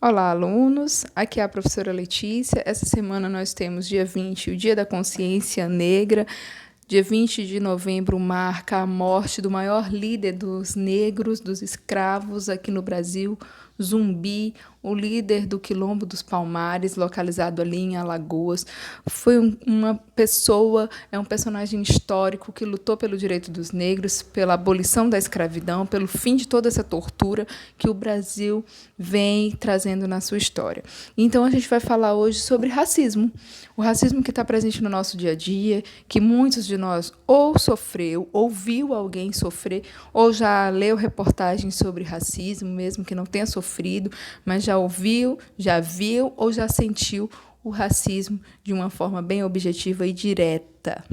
Olá, alunos! Aqui é a professora Letícia. Essa semana nós temos dia 20, o Dia da Consciência Negra. Dia 20 de novembro marca a morte do maior líder dos negros, dos escravos aqui no Brasil, Zumbi, o líder do Quilombo dos Palmares, localizado ali em Alagoas. Foi uma pessoa, é um personagem histórico que lutou pelo direito dos negros, pela abolição da escravidão, pelo fim de toda essa tortura que o Brasil vem trazendo na sua história. Então, a gente vai falar hoje sobre racismo. O racismo que está presente no nosso dia a dia, que muitos de nós ou sofreu, ou viu alguém sofrer, ou já leu reportagens sobre racismo, mesmo que não tenha sofrido, mas já ouviu, já viu ou já sentiu o racismo de uma forma bem objetiva e direta.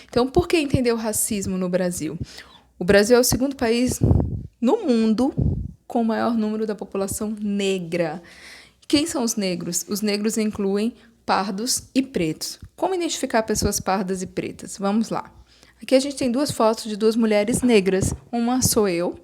Então, por que entender o racismo no Brasil? O Brasil é o segundo país no mundo com o maior número da população negra. Quem são os negros? Os negros incluem pardos e pretos. Como identificar pessoas pardas e pretas? Vamos lá. Aqui a gente tem duas fotos de duas mulheres negras. Uma sou eu,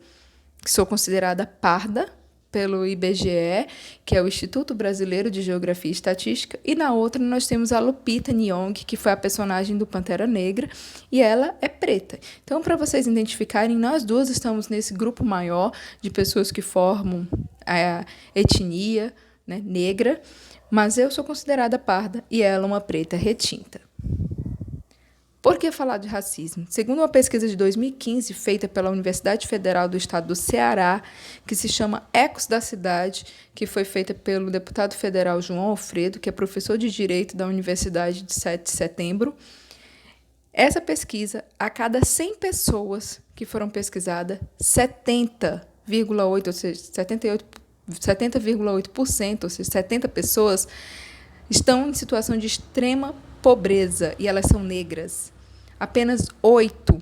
que sou considerada parda pelo IBGE, que é o Instituto Brasileiro de Geografia e Estatística, e na outra nós temos a Lupita Nyong, que foi a personagem do Pantera Negra, e ela é preta. Então, para vocês identificarem, nós duas estamos nesse grupo maior de pessoas que formam a etnia, né, negra, mas eu sou considerada parda e ela uma preta retinta. Por que falar de racismo? Segundo uma pesquisa de 2015 feita pela Universidade Federal do Estado do Ceará, que se chama Ecos da Cidade, que foi feita pelo deputado federal João Alfredo, que é professor de Direito da Universidade de 7 de Setembro, essa pesquisa, a cada 100 pessoas que foram pesquisadas, 70,8%, ou seja, 70,8%, ou seja, 70 pessoas, estão em situação de extrema pobreza e elas são negras. Apenas 8%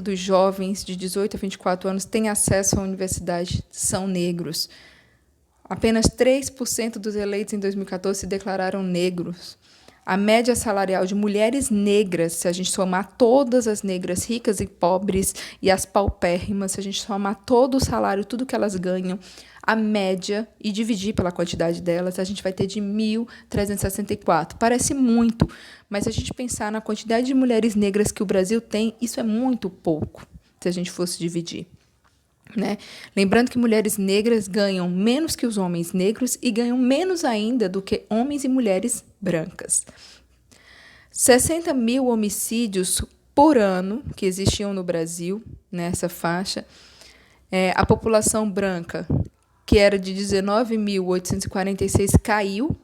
dos jovens de 18 a 24 anos têm acesso à universidade, são negros. Apenas 3% dos eleitos em 2014 se declararam negros. A média salarial de mulheres negras, se a gente somar todas as negras ricas e pobres e as paupérrimas, se a gente somar todo o salário, tudo que elas ganham, a média, e dividir pela quantidade delas, a gente vai ter de 1.364. Parece muito, mas se a gente pensar na quantidade de mulheres negras que o Brasil tem, isso é muito pouco, se a gente fosse dividir. Né? Lembrando que mulheres negras ganham menos que os homens negros e ganham menos ainda do que homens e mulheres brancas. 60 mil homicídios por ano que existiam no Brasil, nessa faixa. A população branca, que era de 19.846, caiu,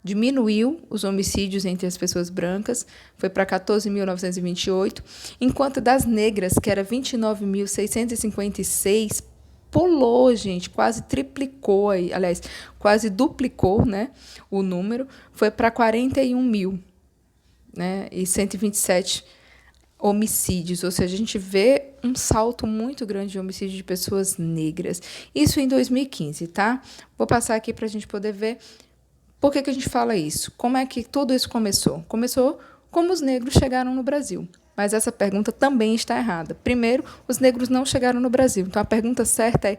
diminuiu os homicídios entre as pessoas brancas, foi para 14.928, enquanto das negras, que era 29.656, pulou, gente, quase triplicou, aliás, quase duplicou, né, o número, foi para 41 mil, né, e 127 homicídios, ou seja, a gente vê um salto muito grande de homicídio de pessoas negras. Isso em 2015, tá? Vou passar aqui para a gente poder ver por que a gente fala isso. Como é que tudo isso começou? Começou como os negros chegaram no Brasil. Mas essa pergunta também está errada. Primeiro, os negros não chegaram no Brasil. Então, a pergunta certa é: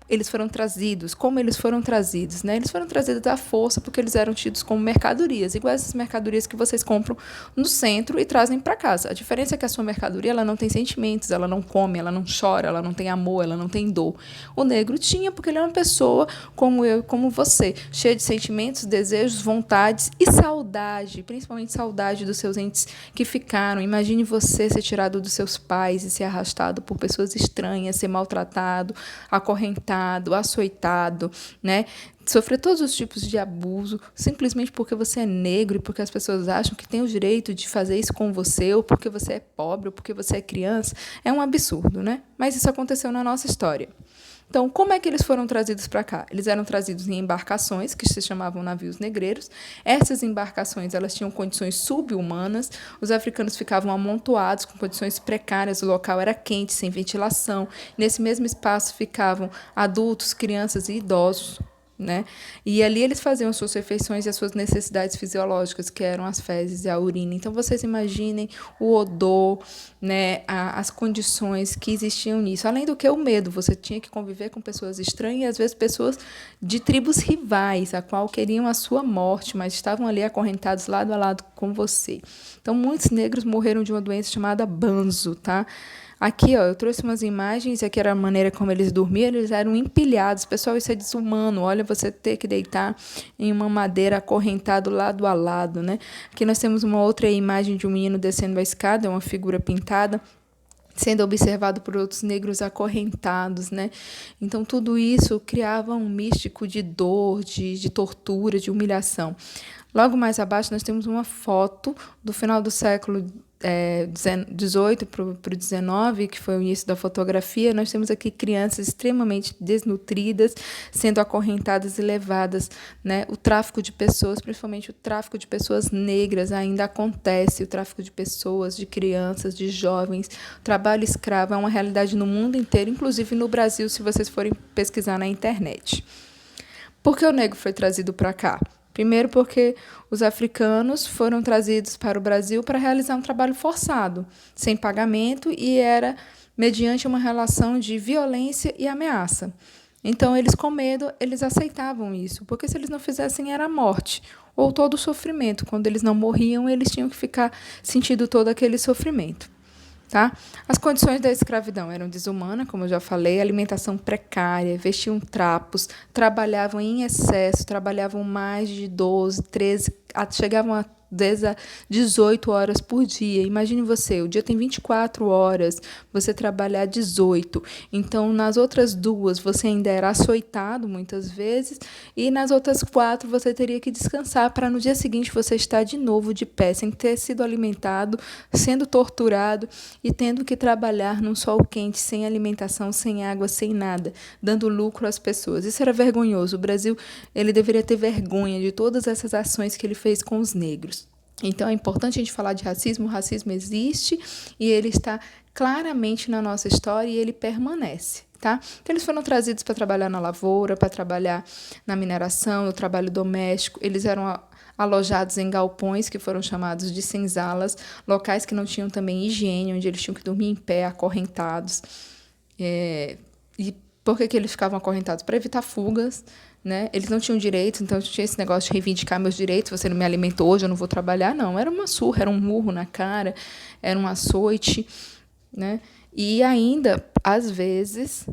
eles foram trazidos. Como eles foram trazidos? Né? Eles foram trazidos à força porque eles eram tidos como mercadorias, igual essas mercadorias que vocês compram no centro e trazem para casa. A diferença é que a sua mercadoria ela não tem sentimentos, ela não come, ela não chora, ela não tem amor, ela não tem dor. O negro tinha porque ele é uma pessoa como eu, como você, cheia de sentimentos, desejos, vontades e saudade, principalmente saudade dos seus entes que ficaram. Imagine você ser tirado dos seus pais e ser arrastado por pessoas estranhas, ser maltratado, acorrentado, açoitado, né? Sofrer todos os tipos de abuso, simplesmente porque você é negro e porque as pessoas acham que tem o direito de fazer isso com você, ou porque você é pobre, ou porque você é criança, é um absurdo, né? Mas isso aconteceu na nossa história. Então, como é que eles foram trazidos para cá? Eles eram trazidos em embarcações, que se chamavam navios negreiros. Essas embarcações elas tinham condições subhumanas. Os africanos ficavam amontoados com condições precárias. O local era quente, sem ventilação. Nesse mesmo espaço ficavam adultos, crianças e idosos. né? E ali eles faziam as suas refeições e as suas necessidades fisiológicas, que eram as fezes e a urina. Então, vocês imaginem o odor, né, as condições que existiam nisso. Além do que o medo, você tinha que conviver com pessoas estranhas e, às vezes, pessoas de tribos rivais, a qual queriam a sua morte, mas estavam ali acorrentados lado a lado com você. Então, muitos negros morreram de uma doença chamada banzo, tá? Aqui, ó, eu trouxe umas imagens, aqui era a maneira como eles dormiam, eles eram empilhados. Pessoal, isso é desumano. Olha, você ter que deitar em uma madeira acorrentado lado a lado, né? Aqui nós temos uma outra imagem de um menino descendo a escada, uma figura pintada, sendo observado por outros negros acorrentados, né? Então, tudo isso criava um místico de dor, de tortura, de humilhação. Logo mais abaixo, nós temos uma foto do final do século XVIII para o XIX, que foi o início da fotografia. Nós temos aqui crianças extremamente desnutridas, sendo acorrentadas e levadas, né? O tráfico de pessoas, principalmente o tráfico de pessoas negras, ainda acontece. O tráfico de pessoas, de crianças, de jovens. O trabalho escravo é uma realidade no mundo inteiro, inclusive no Brasil, se vocês forem pesquisar na internet. Por que o negro foi trazido para cá? Primeiro porque os africanos foram trazidos para o Brasil para realizar um trabalho forçado, sem pagamento, e era mediante uma relação de violência e ameaça. Então, eles, com medo, eles aceitavam isso, porque se eles não fizessem, era a morte, ou todo o sofrimento. Quando eles não morriam, eles tinham que ficar sentindo todo aquele sofrimento. Tá? As condições da escravidão eram desumanas, como eu já falei, alimentação precária, vestiam trapos, trabalhavam em excesso, trabalhavam mais de 12, 13, chegavam a 18 horas por dia. Imagine você, o dia tem 24 horas, você trabalhar 18. Então, nas outras 2, você ainda era açoitado muitas vezes, e nas outras 4 você teria que descansar para no dia seguinte você estar de novo de pé, sem ter sido alimentado, sendo torturado e tendo que trabalhar num sol quente, sem alimentação, sem água, sem nada, dando lucro às pessoas. Isso era vergonhoso. O Brasil, ele deveria ter vergonha de todas essas ações que ele fez com os negros. Então, é importante a gente falar de racismo. O racismo existe e ele está claramente na nossa história e ele permanece. Tá? Então, eles foram trazidos para trabalhar na lavoura, para trabalhar na mineração, no trabalho doméstico. Eles eram alojados em galpões, que foram chamados de senzalas, locais que não tinham também higiene, onde eles tinham que dormir em pé, acorrentados. E por que eles ficavam acorrentados? Para evitar fugas, né? Eles não tinham direitos, então tinha esse negócio de reivindicar meus direitos. Você não me alimentou hoje, eu não vou trabalhar. Não, era uma surra, era um murro na cara, era um açoite, né? E ainda, às vezes,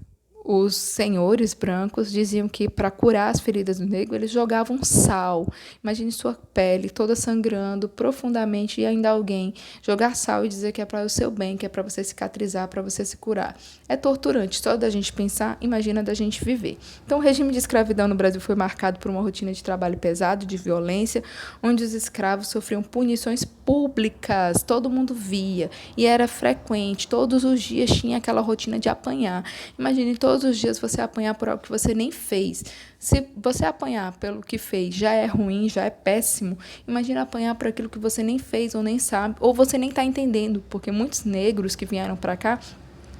os senhores brancos diziam que, para curar as feridas do negro, eles jogavam sal. Imagine sua pele toda sangrando profundamente e ainda alguém jogar sal e dizer que é para o seu bem, que é para você cicatrizar, para você se curar. É torturante. Só da gente pensar, imagina da gente viver. Então, o regime de escravidão no Brasil foi marcado por uma rotina de trabalho pesado, de violência, onde os escravos sofriam punições públicas. Todo mundo via. E era frequente. Todos os dias tinha aquela rotina de apanhar. Imagine todos os dias você apanhar por algo que você nem fez. Se você apanhar pelo que fez já é ruim, já é péssimo, imagina apanhar por aquilo que você nem fez ou nem sabe, ou você nem está entendendo, porque muitos negros que vieram para cá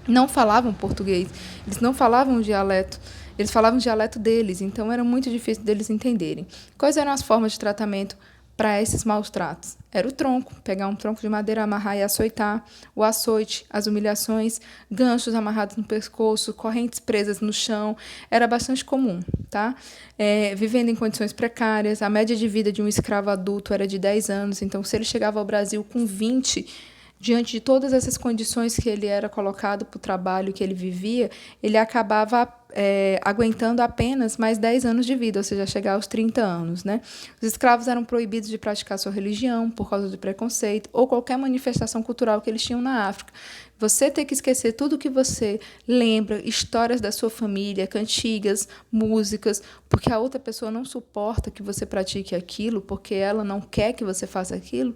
não falavam português, eles não falavam o dialeto, eles falavam o dialeto deles, então era muito difícil deles entenderem. Quais eram as formas de tratamento para esses maus tratos? Era o tronco, pegar um tronco de madeira, amarrar e açoitar, o açoite, as humilhações, ganchos amarrados no pescoço, correntes presas no chão, era bastante comum, tá? Vivendo em condições precárias, a média de vida de um escravo adulto era de 10 anos, então se ele chegava ao Brasil com 20, diante de todas essas condições que ele era colocado para o trabalho que ele vivia, ele acabava aguentando apenas mais 10 anos de vida, ou seja, chegar aos 30 anos. Né? Os escravos eram proibidos de praticar sua religião por causa de preconceito ou qualquer manifestação cultural que eles tinham na África. Você tem que esquecer tudo que você lembra, histórias da sua família, cantigas, músicas, porque a outra pessoa não suporta que você pratique aquilo, porque ela não quer que você faça aquilo.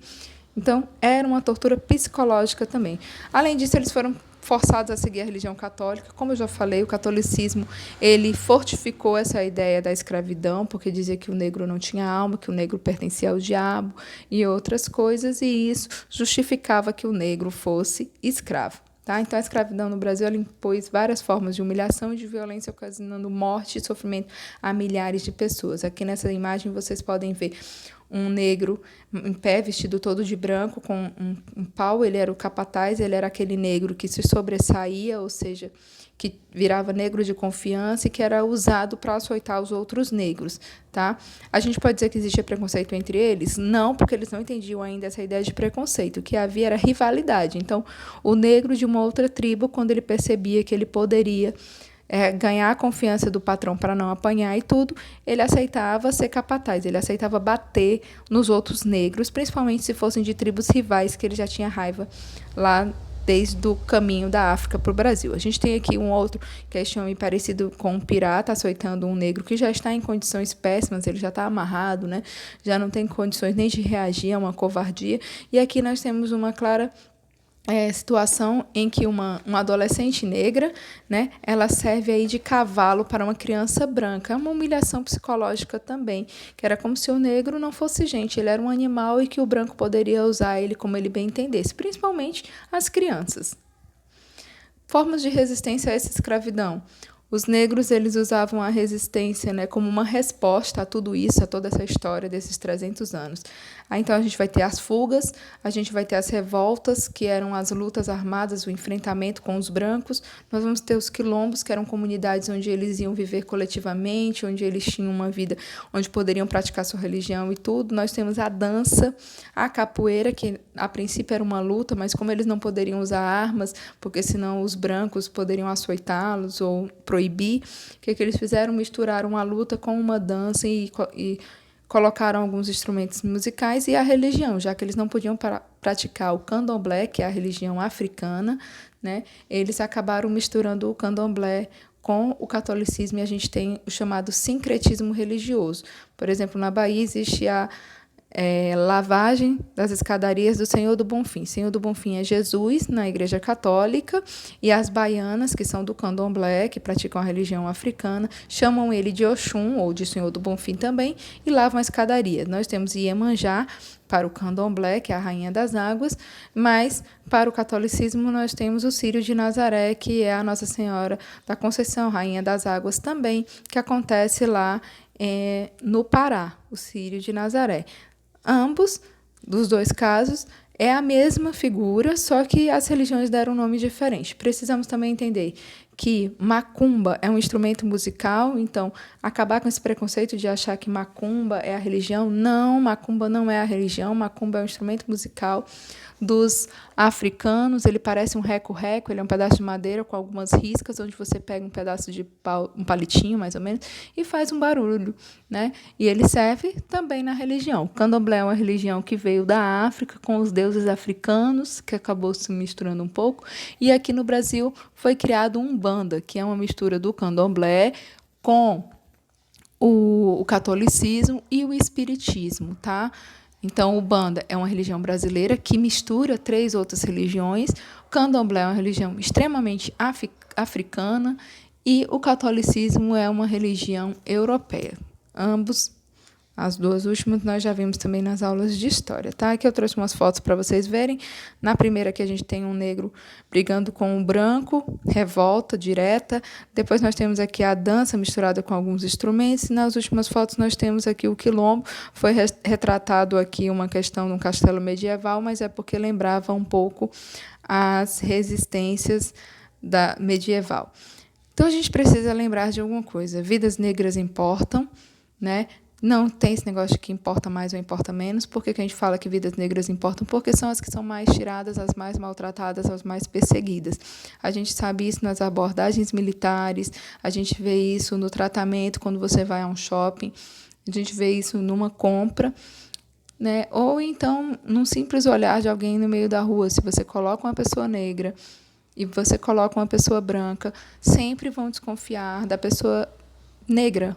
Então, era uma tortura psicológica também. Além disso, eles foram forçados a seguir a religião católica. Como eu já falei, o catolicismo ele fortificou essa ideia da escravidão, porque dizia que o negro não tinha alma, que o negro pertencia ao diabo e outras coisas, e isso justificava que o negro fosse escravo. Tá? Então, a escravidão no Brasil ela impôs várias formas de humilhação e de violência, ocasionando morte e sofrimento a milhares de pessoas. Aqui nessa imagem vocês podem ver um negro em pé, vestido todo de branco, com um pau. Ele era o capataz, ele era aquele negro que se sobressaía, ou seja, que virava negro de confiança e que era usado para açoitar os outros negros. Tá? A gente pode dizer que existia preconceito entre eles? Não, porque eles não entendiam ainda essa ideia de preconceito. O que havia era rivalidade. Então, o negro de uma outra tribo, quando ele percebia que ele poderia ganhar a confiança do patrão para não apanhar e tudo, ele aceitava ser capataz, ele aceitava bater nos outros negros, principalmente se fossem de tribos rivais, que ele já tinha raiva lá desde o caminho da África para o Brasil. A gente tem aqui um outro questão parecido com um pirata açoitando um negro que já está em condições péssimas, ele já está amarrado, né? Já não tem condições nem de reagir a uma covardia. E aqui nós temos uma clara situação em que uma adolescente negra, né, ela serve aí de cavalo para uma criança branca. É uma humilhação psicológica também, que era como se o negro não fosse gente, ele era um animal e que o branco poderia usar ele como ele bem entendesse, principalmente as crianças. Formas de resistência a essa escravidão. Os negros eles usavam a resistência, né, como uma resposta a tudo isso, a toda essa história desses 300 anos. Aí, então, a gente vai ter as fugas, a gente vai ter as revoltas, que eram as lutas armadas, o enfrentamento com os brancos. Nós vamos ter os quilombos, que eram comunidades onde eles iam viver coletivamente, onde eles tinham uma vida, onde poderiam praticar sua religião e tudo. Nós temos a dança, a capoeira, que a princípio era uma luta, mas como eles não poderiam usar armas, porque senão os brancos poderiam açoitá-los ou proibir, o que eles fizeram? Misturaram a luta com uma dança e colocaram alguns instrumentos musicais e a religião, já que eles não podiam praticar o candomblé, que é a religião africana, né? Eles acabaram misturando o candomblé com o catolicismo e a gente tem o chamado sincretismo religioso. Por exemplo, na Bahia existe a lavagem das escadarias do Senhor do Bonfim. Senhor do Bonfim é Jesus na Igreja Católica e as baianas, que são do candomblé, que praticam a religião africana, chamam ele de Oxum ou de Senhor do Bonfim também e lavam a escadaria. Nós temos Iemanjá para o candomblé, que é a rainha das águas, mas para o catolicismo nós temos o Círio de Nazaré, que é a Nossa Senhora da Conceição, rainha das águas também, que acontece lá no Pará, o Círio de Nazaré. Ambos, dos dois casos, é a mesma figura, só que as religiões deram um nome diferente. Precisamos também entender que macumba é um instrumento musical, então acabar com esse preconceito de achar que macumba é a religião. Não, macumba não é a religião, macumba é um instrumento musical dos africanos. Ele parece um reco-reco, ele é um pedaço de madeira com algumas riscas, onde você pega um pedaço de pau, um palitinho mais ou menos, e faz um barulho, né? E ele serve também na religião. O candomblé é uma religião que veio da África, com os deuses africanos, que acabou se misturando um pouco, e aqui no Brasil foi criado um Umbanda, que é uma mistura do candomblé com o catolicismo e o espiritismo, tá? Então, o Umbanda é uma religião brasileira que mistura 3 outras religiões. O candomblé é uma religião extremamente africana e o catolicismo é uma religião europeia. Ambos, as duas últimas, nós já vimos também nas aulas de história, tá? Aqui eu trouxe umas fotos para vocês verem. Na primeira aqui a gente tem um negro brigando com um branco, revolta direta. Depois nós temos aqui a dança misturada com alguns instrumentos. E nas últimas fotos nós temos aqui o quilombo. Foi retratado aqui uma questão de um castelo medieval, mas é porque lembrava um pouco as resistências da medieval. Então a gente precisa lembrar de alguma coisa. Vidas negras importam, né? Não tem esse negócio de que importa mais ou importa menos. Por que a gente fala que vidas negras importam? Porque são as que são mais tiradas, as mais maltratadas, as mais perseguidas. A gente sabe isso nas abordagens militares, a gente vê isso no tratamento quando você vai a um shopping, a gente vê isso numa compra, né? Ou então num simples olhar de alguém no meio da rua. Se você coloca uma pessoa negra e você coloca uma pessoa branca, sempre vão desconfiar da pessoa negra.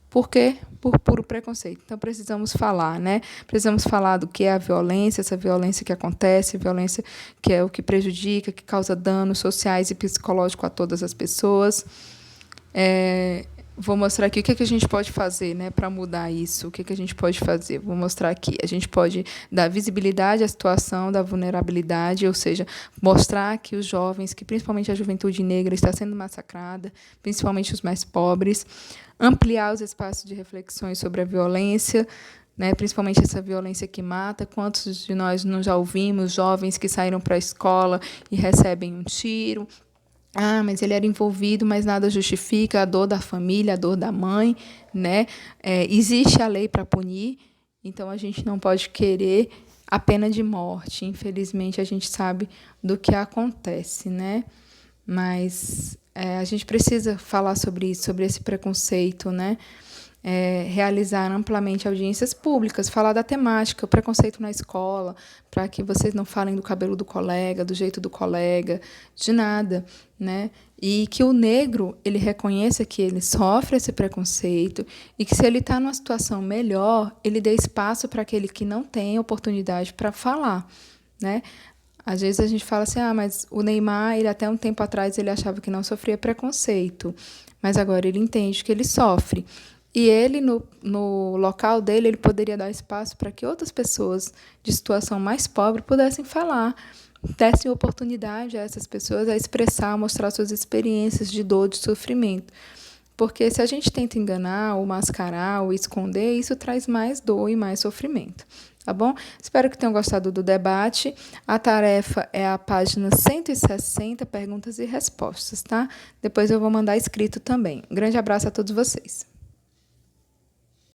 Por quê? Por puro preconceito. Então, precisamos falar, né? Precisamos falar do que é a violência, essa violência que acontece, violência que é o que prejudica, que causa danos sociais e psicológicos a todas as pessoas. Vou mostrar aqui o que a gente pode fazer, né, para mudar isso. O que a gente pode fazer? Vou mostrar aqui. A gente pode dar visibilidade à situação da vulnerabilidade, ou seja, mostrar que os jovens, que principalmente a juventude negra está sendo massacrada, principalmente os mais pobres, ampliar os espaços de reflexões sobre a violência, né, principalmente essa violência que mata. Quantos de nós não já ouvimos jovens que saíram para a escola e recebem um tiro? Ah, mas ele era envolvido, mas nada justifica a dor da família, a dor da mãe, né? Existe a lei para punir, então a gente não pode querer a pena de morte. Infelizmente, a gente sabe do que acontece, né? Mas a gente precisa falar sobre isso, sobre esse preconceito, né? Realizar amplamente audiências públicas, falar da temática, o preconceito na escola, para que vocês não falem do cabelo do colega, do jeito do colega, de nada, né? E que o negro, ele reconheça que ele sofre esse preconceito e que se ele está numa situação melhor, ele dê espaço para aquele que não tem oportunidade para falar, né? Às vezes a gente fala assim, mas o Neymar, ele até um tempo atrás, ele achava que não sofria preconceito, mas agora ele entende que ele sofre. E ele, no local dele, ele poderia dar espaço para que outras pessoas de situação mais pobre pudessem falar, dessem oportunidade a essas pessoas a expressar, mostrar suas experiências de dor, de sofrimento. Porque se a gente tenta enganar, ou mascarar, ou esconder, isso traz mais dor e mais sofrimento. Tá bom? Espero que tenham gostado do debate. A tarefa é a página 160, perguntas e respostas, tá? Depois eu vou mandar escrito também. Um grande abraço a todos vocês.